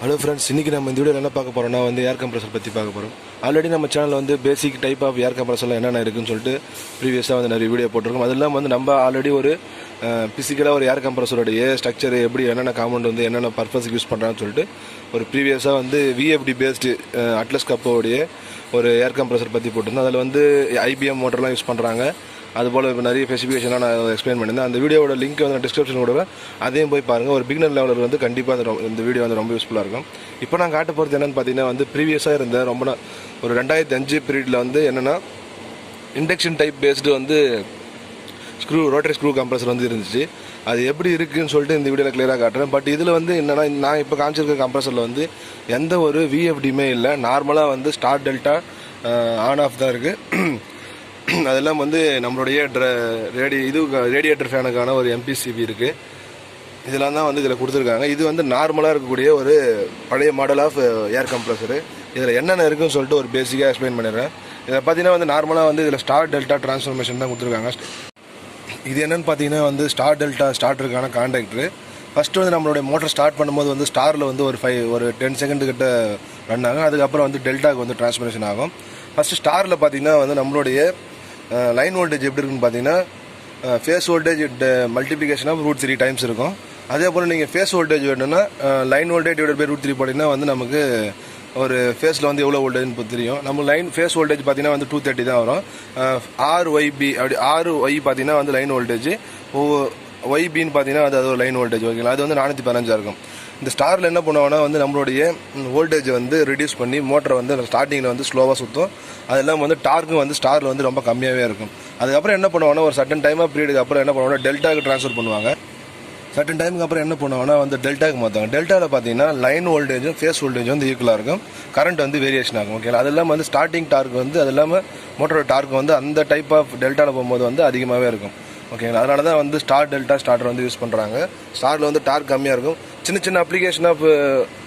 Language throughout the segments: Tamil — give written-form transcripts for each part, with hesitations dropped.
ஹலோ ஃப்ரெண்ட்ஸ், இன்றைக்கி நம்ம இந்த வீடியோவில் என்ன பார்க்க போகிறோம்னா ஏர் கம்ப்ரஸர் பற்றி பார்க்க போகிறோம். ஆல்ரெடி நம்ம சேனலில் பேசிக் டைப் ஆஃப் ஏர் கம்ப்ரஸரில் என்னென்ன இருக்குன்னு சொல்லிட்டு ப்ரீவியஸாக நிறைய வீடியோ போட்டிருக்கோம். அது இல்லாமல் நம்ம ஆல்ரெடி ஒரு ஃபிசிக்கலாக ஒரு ஏர் கம்ப்ரஸருடைய ஸ்ட்ரக்சர் எப்படி என்னென்ன காம்பவுண்ட் என்னென்ன பர்பஸுக்கு யூஸ் பண்ணுறான்னு சொல்லிட்டு ஒரு ப்ரீவியஸாக விஎஃப்டி பேஸ்டு அட்லஸ் கப்போடைய ஒரு ஏர் கம்ப்ரஸர் பற்றி போட்டிருந்தோம். அதில் ஐபிஎம் மோட்டர்லாம் யூஸ் பண்ணுறாங்க. அதுபோல் இப்போ நிறைய ஸ்பெசிஃபிகேஷனாக நான் எக்ஸ்பிளைன் பண்ணியிருந்தேன். அந்த வீடியோட லிங்க் டிஸ்கிரிப்ஷன் கொடுக்குறேன், அதையும் போய் பாருங்கள். ஒரு பிகினர் லெவலர் கண்டிப்பாக இந்த வீடியோ ரொம்ப யூஸ்ஃபுல்லாக இருக்கும். இப்போ நான் காட்ட போகிறது என்னென்னு பார்த்தீங்கன்னா ப்ரீவியஸாக இருந்த ரொம்ப ஒரு 2005 பீரியடில் என்னென்னா induction type based rotary screw compressor இருந்துச்சு. அது எப்படி இருக்குதுன்னு சொல்லிட்டு இந்த வீடியோவில் கிளியராக காட்டுறேன். பட் இதில் என்னென்னா நான் இப்போ காமிச்சிருக்க கம்ப்ரஸரில் எந்த ஒரு விஎஃப்டியுமே இல்லை. நார்மலாக ஸ்டார் டெல்டா ஆன் ஆஃப் தான் இருக்குது. அதெல்லாம் நம்மளுடைய ரேடியேட்டர் ஃபேனுக்கான ஒரு எம்பிசிபி இருக்குது. இதெல்லாம் தான் இதில் கொடுத்துருக்காங்க. இது நார்மலாக இருக்கக்கூடிய ஒரு பழைய மாடல் ஆஃப் ஏர் கம்ப்ரஸரு. இதில் என்னென்ன இருக்குன்னு சொல்லிட்டு ஒரு பேசிக்காக எக்ஸ்பிளைன் பண்ணிடுறேன். இதில் பார்த்தீங்கன்னா நார்மலாக இதில் ஸ்டார் டெல்டா டிரான்ஸ்ஃபர்மேஷன் தான் கொடுத்துருக்காங்க. இது என்னென்னு பார்த்தீங்கன்னா ஸ்டார் டெல்டா ஸ்டார்டருக்கான கான்டாக்டரு. ஃபஸ்ட்டு நம்மளுடைய மோட்டர் ஸ்டார்ட் பண்ணும்போது ஸ்டாரில் ஒரு 10 செகண்ட் கிட்ட ரன் ஆகும். அதுக்கப்புறம் டெல்டாவுக்கு டிரான்ஸ்ஃபர்மேஷன் ஆகும். ஃபஸ்ட்டு ஸ்டாரில் பார்த்தீங்கன்னா நம்மளுடைய லைன் வோல்டேஜ் எப்படி இருக்குன்னு பார்த்தீங்கன்னா phase voltage multiplication of √3 times இருக்கும். அதே போல் நீங்கள் ஃபேஸ் வோல்டேஜ் வேணும்னா லைன் வோல்டேஜ் டிவைட் பை √3 போட்டிங்கன்னா நமக்கு ஒரு ஃபேஸில் எவ்வளோ வோல்டேஜ்னு தெரியும். நம்ம லைன் ஃபேஸ் வோல்டேஜ் பார்த்தீங்கன்னா 230 தான் வரும். RYB அப்படி RY பார்த்தீங்கன்னா லைன் வோல்டேஜ், ஒய்பின்னு பார்த்தீங்கன்னா அது ஒரு லைன் வோல்டேஜ். ஓகேங்களா, அது 415 இருக்கும். இந்த ஸ்டாரில் என்ன பண்ணுவாங்கன்னா நம்மளுடைய வோல்டேஜை ரெடியூஸ் பண்ணி மோட்டரை ஸ்டார்டிங்கில் ஸ்லோவாக சுற்றும். அதெல்லாம் டார்க்கும் ஸ்டாரில் ரொம்ப கம்மியாகவே இருக்கும். அதுக்கப்புறம் என்ன பண்ணுவாங்கன்னா ஒரு சர்டன் டைம் ஆஃப் பீரியடுக்கு அப்புறம் என்ன பண்ணுவாங்கன்னா டெல்டாவுக்கு ட்ரான்ஸ்ஃபர் பண்ணுவாங்க. சர்டன் டைமுக்கு அப்புறம் என்ன பண்ணுவாங்கன்னா டெல்டாவுக்கு மாற்றுவாங்க. டெல்டாவில் பார்த்தீங்கன்னா லைன் வோல்டேஜும் ஃபேஸ் வோல்டேஜும் ஈக்குவலாக இருக்கும். கரண்ட் வேரியேஷன் ஆகும். ஓகேங்களா, அது இல்லாமல் ஸ்டார்டிங் டார்க் அது இல்லாமல் மோட்டரோட டார்க் அந்த டைப் ஆஃப் டெல்டாவில் போகும்போது அதிகமாகவே இருக்கும். ஓகேங்களா, அதனால தான் ஸ்டார் டெல்டா ஸ்டார்டர் யூஸ் பண்ணுறாங்க. ஸ்டாரில் டார்க் கம்மியாக இருக்கும். சின்ன சின்ன அப்ளிகேஷன் ஆஃப்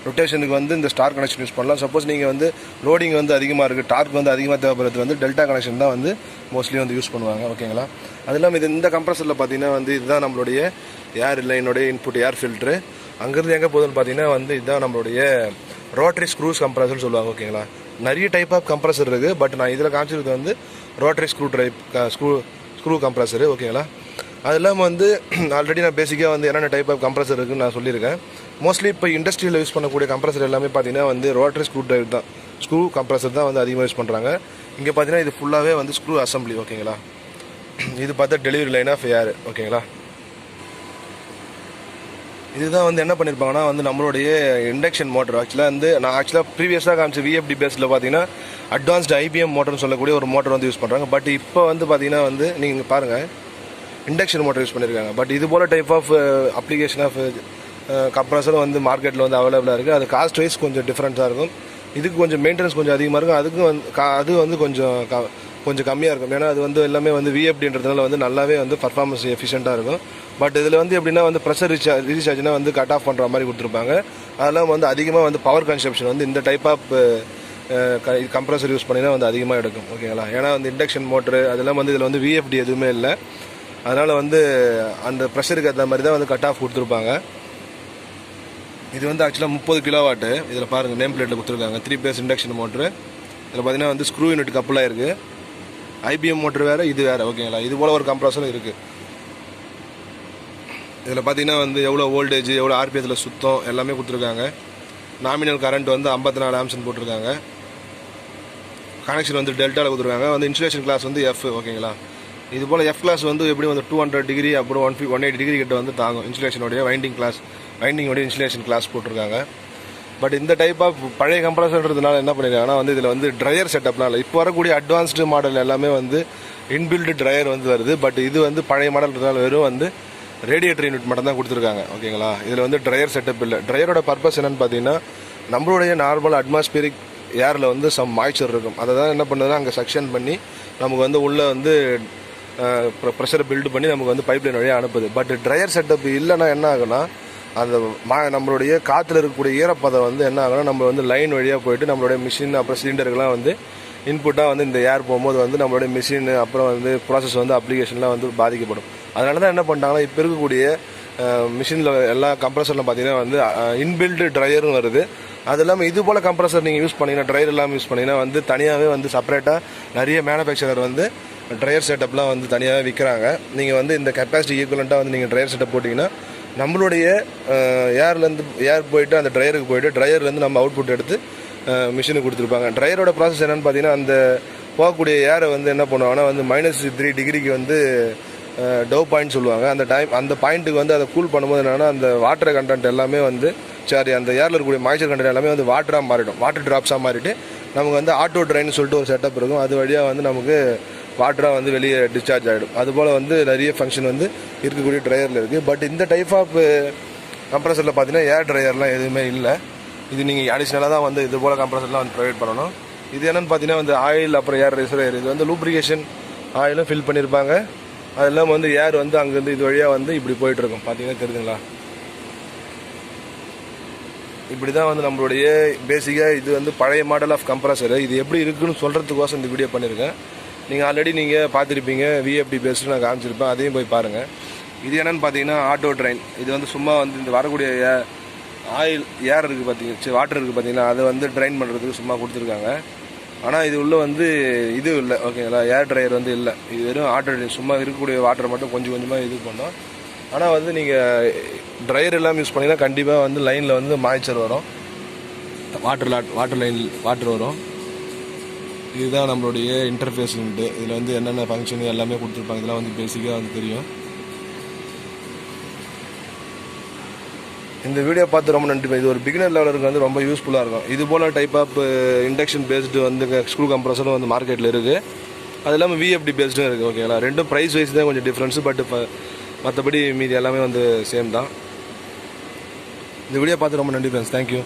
ரொட்டேஷனுக்கு இந்த ஸ்டார் கனெக்ஷன் யூஸ் பண்ணலாம். சப்போஸ் நீங்கள் லோடிங் அதிகமாக இருக்குது, டார்க் அதிகமாக தேவைப்படுறது டெல்டா கனெக்ஷன் தான் மோஸ்ட்லி யூஸ் பண்ணுவாங்க. ஓகேங்களா, அது இல்லாமல் இந்த கம்ப்ரஸரில் பார்த்தீங்கன்னா இதுதான் நம்மளுடைய ஏர் லைனுடைய இன்புட் ஏர் ஃபில்ட்ரு. அங்கேருந்து எங்கே போகுதுன்னு பார்த்தீங்கன்னா இதுதான் நம்மளுடைய ரோட்டரி ஸ்க்ரூஸ் கம்ப்ரஸர்னு சொல்லுவாங்க. ஓகேங்களா, நிறைய டைப் ஆஃப் கம்ப்ரஸர் இருக்குது. பட் நான் இதில் காமிச்சிருக்கிறது ரோட்டரி ஸ்க்ரூ கம்ப்ரஸரு. ஓகேங்களா, அது இல்லாமல் ஆல்ரெடி நான் பேசிக்காக என்னென்ன டைப் ஆஃப் கம்ப்ரஸர் இருக்குன்னு நான் சொல்லியிருக்கேன். மோஸ்ட்லி இப்போ இண்டஸ்ட்ரியில் யூஸ் பண்ணக்கூடிய கம்ப்ரஸர் எல்லாமே பார்த்தீங்கன்னா ரோட்டரி ஸ்க்ரூ கம்ப்ரஸர் தான் அதிகமாக யூஸ் பண்ணுறாங்க. இங்கே பார்த்தீங்கன்னா இது ஃபுல்லாகவே ஸ்க்ரூ அசம்பிளி. ஓகேங்களா, இது பார்த்தா டெலிவரி லைன் ஆஃப் ஏர். ஓகேங்களா, இதுதான் என்ன பண்ணியிருப்பாங்கன்னா நம்மளுடைய இண்டக்ஷன் மோட்டர் நான் ப்ரீவியஸாக காமிச்ச விஎஃப்டி பேஸில் பார்த்தீங்கன்னா அட்வான்ஸ்டு ஐபிஎம் மோட்டர்னு சொல்லக்கூடிய ஒரு மோட்டர் யூஸ் பண்ணுறாங்க. பட் இப்போ பார்த்தீங்கன்னா நீங்கள் பாருங்கள், இண்டக்ஷன் மோட்டர் யூஸ் பண்ணியிருக்காங்க. பட் இது போல் டைப் ஆஃப் அப்ளிகேஷன் ஆஃப் கம்ப்ரஸரும் மார்க்கெட்டில் அவைலபிளாக இருக்குது. அது காஸ்ட் வைஸ் கொஞ்சம் டிஃப்ரெண்ட்டாக இருக்கும். இதுக்கு கொஞ்சம் மெயின்டெனன்ஸ் கொஞ்சம் அதிகமாக இருக்கும். அதுக்கும் அது கொஞ்சம் கம்மியாக இருக்கும். ஏன்னா அது எல்லாமே விஎஃப்டின்றதுனால நல்லாவே பர்ஃபார்மன்ஸ் எஃபிஷியண்ட்டாக இருக்கும். பட் இதில் எப்படின்னா ப்ரெஷர் ரீசார்ஜ்னா கட் ஆஃப் பண்ணுற மாதிரி கொடுத்துருப்பாங்க. அதெல்லாம் அதிகமாக பவர் கன்சப்ஷன் இந்த டைப் ஆஃப் கம்ப்ரஸர் யூஸ் பண்ணினா அதிகமாக எடுக்கும். ஓகேங்களா, ஏன்னா இண்டக்ஷன் மோட்டரு அதெல்லாம் இதில் விஎஃப்டி எதுவுமே இல்லை. அதனால் அந்த ப்ரெஷருக்கு ஏற்ற மாதிரி தான் கட் ஆஃப் கொடுத்துருப்பாங்க. இது ஆக்சுவலாக 30 கிலோவாட்டு. இதில் பாருங்கள், நேம் பிளேட்டில் கொடுத்துருக்காங்க 3 பேஸ் இண்டக்ஷன் மோட்ரு. இதில் பார்த்தீங்கன்னா ஸ்க்ரூ யூனிட் கப்பலாக இருக்குது. ஐபிஎம் மோட்ரு வேறு, இது வேறு. ஓகேங்களா, இது போல் ஒரு கம்ப்ரஸரும் இருக்குது. இதில் பார்த்தீங்கன்னா எவ்வளோ வோல்டேஜ் எவ்வளோ ஆர்பிஎத்தில் சுத்தம் எல்லாமே கொடுத்துருக்காங்க. நாமினல் கரண்ட் 54 ஆம்ஸ்னு போட்டிருக்காங்க. கனெக்ஷன் டெல்டாவில் கொடுத்துருக்காங்க. Insulation class F. ஓகேங்களா, இது போல் எஃப் கிளாஸ் எப்படி 200 டிகிரி அப்புறம் 180 டிகிரி கிட்ட தாங்கும். இன்சுலேஷனுடைய வைண்டிங்கோடைய இன்சுலேஷன் கிளாஸ் போட்டிருக்காங்க. பட் இந்த டைப் ஆஃப் பழைய கம்ப்ரஸர்ன்றதுனால என்ன பண்ணியிருக்காங்கன்னா இதில் ட்ரையர் செட்டப்னால இப்போ வரக்கூடிய அட்வான்ஸ்டு மாடல் எல்லாமே இன்பில்டு ட்ரையர் வருது. பட் இது பழைய மாடல்ன்றதுனால வெறும் ரேடியேட்டர் யூனிட் மட்டும் தான் கொடுத்துருக்காங்க. ஓகேங்களா, இதில் ட்ரையர் செட்டப் இல்லை. ட்ரையரோட பர்பஸ் என்னென்னு பார்த்தீங்கன்னா நம்மளுடைய நார்மல் அட்மாஸ்பியரிக் ஏரில் சம் மாய்ச்சர் இருக்கும். அதை தான் என்ன பண்ணுதுன்னா அங்கே சக்ஷன் பண்ணி நமக்கு உள்ளே ப்ரெஷரை பில்டு பண்ணி நமக்கு பைப்லைன் வழியாக அனுப்புது. பட் ட்ரையர் செட்டப் இல்லைன்னா என்ன ஆகுனா அந்த நம்மளுடைய காற்றுல இருக்கக்கூடிய ஈரப்பதம் என்ன ஆகுனா நம்ம லைன் வழியாக போயிட்டு நம்மளுடைய மிஷின் அப்புறம் சிலிண்டருக்கெலாம் இன்புட்டாக இந்த ஏர் போகும்போது நம்மளுடைய மிஷின் அப்புறம் ப்ராசஸ் அப்ளிகேஷன்லாம் பாதிக்கப்படும். அதனால தான் என்ன பண்ணிட்டாங்கன்னா இப்போ இருக்கக்கூடிய மிஷினில் எல்லா கம்ப்ரஸரில் பார்த்தீங்கன்னா வந்து இன்பில்டு ட்ரையரும் வருது. அது இல்லாமல் இது போல் கம்ப்ரஸர் நீங்கள் யூஸ் பண்ணிங்கன்னா, ட்ரையர் எல்லாம் யூஸ் பண்ணிங்கன்னா வந்து தனியாகவே வந்து செப்பரேட்டாக நிறைய மேனுஃபேக்சரர் வந்து ட்ரையர் செட்டப்லாம் வந்து தனியாகவே விற்கிறாங்க. நீங்கள் வந்து இந்த கெப்பாசிட்டி ஈக்குவலண்ட்டாக வந்து நீங்கள் ட்ரையர் செட்டப் போட்டிங்கன்னா நம்மளுடைய ஏர்லேருந்து ஏர் போயிட்டு அந்த ட்ரையருக்கு போயிட்டு ட்ரையர்லேருந்து நம்ம அவுட்புட் எடுத்து மிஷினுக்கு கொடுத்துருப்பாங்க. ட்ரையரோட ப்ராசஸ் என்னென்னு பார்த்தீங்கன்னா, அந்த போகக்கூடிய ஏரை வந்து என்ன பண்ணுவாங்கன்னா வந்து -3 டிகிரிக்கு வந்து டவ் பாயிண்ட் சொல்லுவாங்க. அந்த பாயிண்ட்டுக்கு வந்து அதை கூல் பண்ணும்போது என்னென்னா அந்த வாட்டர் கண்டென்ட் எல்லாமே வந்து அந்த ஏரில் இருக்கக்கூடிய மாய்ச்சர் கண்டென்ட் எல்லாமே வந்து வாட்டராக மாறிடும். வாட்டர் ட்ராப்ஸாக மாறிட்டு நமக்கு வந்து ஆட்டோ ட்ரைன்னு சொல்லிட்டு ஒரு செட்டப் இருக்கும். அது வழியாக வந்து நமக்கு வாட்டராக வந்து வெளியே டிஸ்சார்ஜ் ஆகிடும். அதுபோல் வந்து நிறைய ஃபங்க்ஷன் வந்து இருக்கக்கூடிய ட்ரையரில் இருக்குது. பட் இந்த டைப் ஆஃப் கம்ப்ரஸரில் பார்த்தீங்கன்னா ஏர் ட்ரையர்லாம் எதுவுமே இல்லை. இது நீங்கள் அடிஷ்னலாக தான் வந்து இது போல் கம்ப்ரஸர்லாம் வந்து ப்ரொவைட் பண்ணணும். இது என்னென்னு பார்த்தீங்கன்னா வந்து ஆயில் அப்புறம் ஏர் ரிசர்வேயர், இது வந்து லூப்ரிகேஷன் ஆயிலும் ஃபில் பண்ணியிருப்பாங்க. அது இல்லாமல் வந்து ஏர் வந்து அங்கேருந்து இது வழியாக வந்து இப்படி போயிட்டுருக்கும். பார்த்தீங்கன்னா தெரியுதுங்களா? இப்படி தான் வந்து நம்மளுடைய பேசிக்காக இது வந்து பழைய மாடல் ஆஃப் கம்ப்ரஸர். இது எப்படி இருக்குன்னு சொல்கிறதுக்கோசம் இந்த வீடியோ பண்ணியிருக்கேன். நீங்கள் ஆல்ரெடி நீங்கள் பார்த்துருப்பீங்க, விஎஃப்டி பேஸ்ட்டு நான் காமிச்சிருப்பேன், அதையும் போய் பாருங்கள். இது என்னென்னு பார்த்தீங்கன்னா ஆட்டோ ட்ரைன். இது வந்து சும்மா வந்து இந்த வரக்கூடிய ஆயில் ஏர் இருக்குது பார்த்தீங்கன்னா, வாட்டர் இருக்குது பார்த்தீங்கன்னா, அதை வந்து ட்ரைன் பண்ணுறதுக்கு சும்மா கொடுத்துருக்காங்க. ஆனால் இது உள்ள வந்து இது இல்லை, ஓகேங்களா? ஏர் ட்ரையர் வந்து இல்லை. இது வெறும் ஆட்டோ ட்ரைன், சும்மா இருக்கக்கூடிய வாட்டரை மட்டும் கொஞ்சம் கொஞ்சமாக இது பண்ணோம். ஆனால் வந்து நீங்கள் ட்ரையர் எல்லாம் யூஸ் பண்ணிங்கன்னா கண்டிப்பாக வந்து லைனில் வந்து மாய்ச்சர் வரும், வாட்டர் லைன் வாட்டர் வரும். இதுதான் நம்மளுடைய இன்டர்ஃபேஸ் யூனிட்டு. இதில் வந்து என்னென்ன ஃபங்க்ஷன் எல்லாமே கொடுத்துருப்பாங்க. இதெல்லாம் வந்து பேசிக்காக வந்து தெரியும். இந்த வீடியோ பார்த்து ரொம்ப நன்றி. இது ஒரு பிகினர் லெவலருக்கு வந்து ரொம்ப யூஸ்ஃபுல்லாக இருக்கும். இது போல் டைப் ஆஃப் இண்டக்ஷன் பேஸ்டு வந்து ஸ்க்ரூ கம்ப்ரஸரும் வந்து மார்க்கெட்டில் இருக்குது. அது இல்லாமல் விஎஃப்டி பேஸ்டும் இருக்குது, ஓகேங்களா? ரெண்டும் ப்ரைஸ் வைஸ் தான் கொஞ்சம் டிஃப்ரென்ஸு, பட் இப்போ மற்றபடி மீதி எல்லாமே வந்து சேம் தான். இந்த வீடியோ பார்த்து ரொம்ப நன்றி ஃப்ரெண்ட்ஸ். தேங்க்யூ.